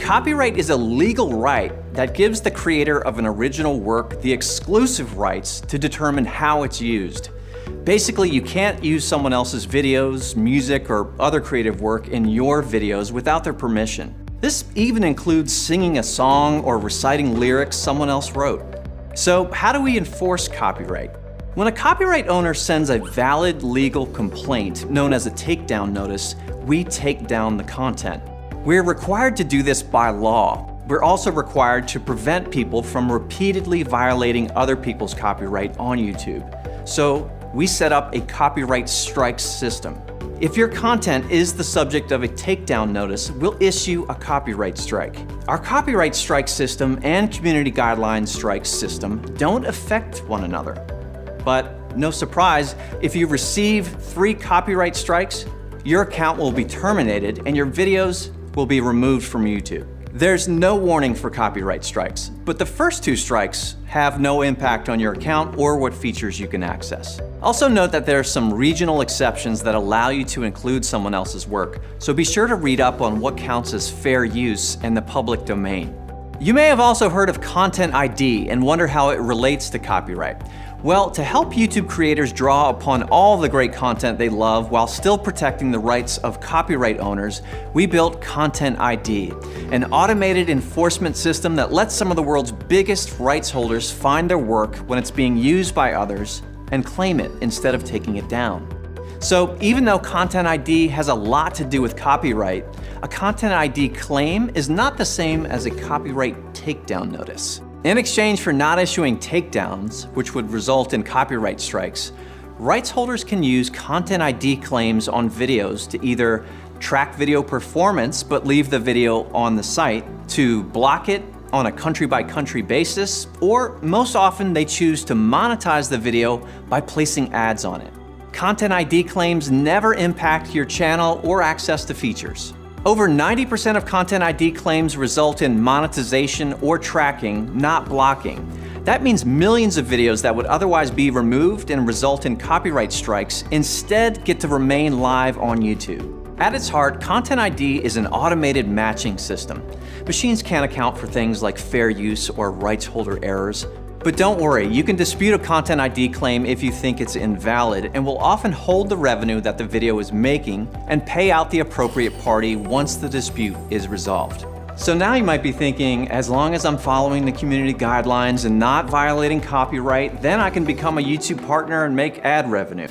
Copyright is a legal right that gives the creator of an original work the exclusive rights to determine how it's used. Basically, you can't use someone else's videos, music, or other creative work in your videos without their permission. This even includes singing a song or reciting lyrics someone else wrote. So how do we enforce copyright? When a copyright owner sends a valid legal complaint, known as a takedown notice, we take down the content. We're required to do this by law. We're also required to prevent people from repeatedly violating other people's copyright on YouTube. So we set up a copyright strikes system. If your content is the subject of a takedown notice, we'll issue a copyright strike. Our copyright strike system and community guidelines strike system don't affect one another. But no surprise, if you receive 3 copyright strikes, your account will be terminated and your videos will be removed from YouTube. There's no warning for copyright strikes, but the first 2 strikes have no impact on your account or what features you can access. Also note that there are some regional exceptions that allow you to include someone else's work, so be sure to read up on what counts as fair use in the public domain. You may have also heard of Content ID and wonder how it relates to copyright. Well, to help YouTube creators draw upon all the great content they love while still protecting the rights of copyright owners, we built Content ID, an automated enforcement system that lets some of the world's biggest rights holders find their work when it's being used by others and claim it instead of taking it down. So even though Content ID has a lot to do with copyright, a Content ID claim is not the same as a copyright takedown notice. In exchange for not issuing takedowns, which would result in copyright strikes, rights holders can use Content ID claims on videos to either track video performance but leave the video on the site, to block it on a country-by-country basis, or most often they choose to monetize the video by placing ads on it. Content ID claims never impact your channel or access to features. Over 90% of Content ID claims result in monetization or tracking, not blocking. That means millions of videos that would otherwise be removed and result in copyright strikes instead get to remain live on YouTube. At its heart, Content ID is an automated matching system. Machines can't account for things like fair use or rights holder errors. But don't worry, you can dispute a Content ID claim if you think it's invalid, and will often hold the revenue that the video is making and pay out the appropriate party once the dispute is resolved. So now you might be thinking, as long as I'm following the community guidelines and not violating copyright, then I can become a YouTube partner and make ad revenue.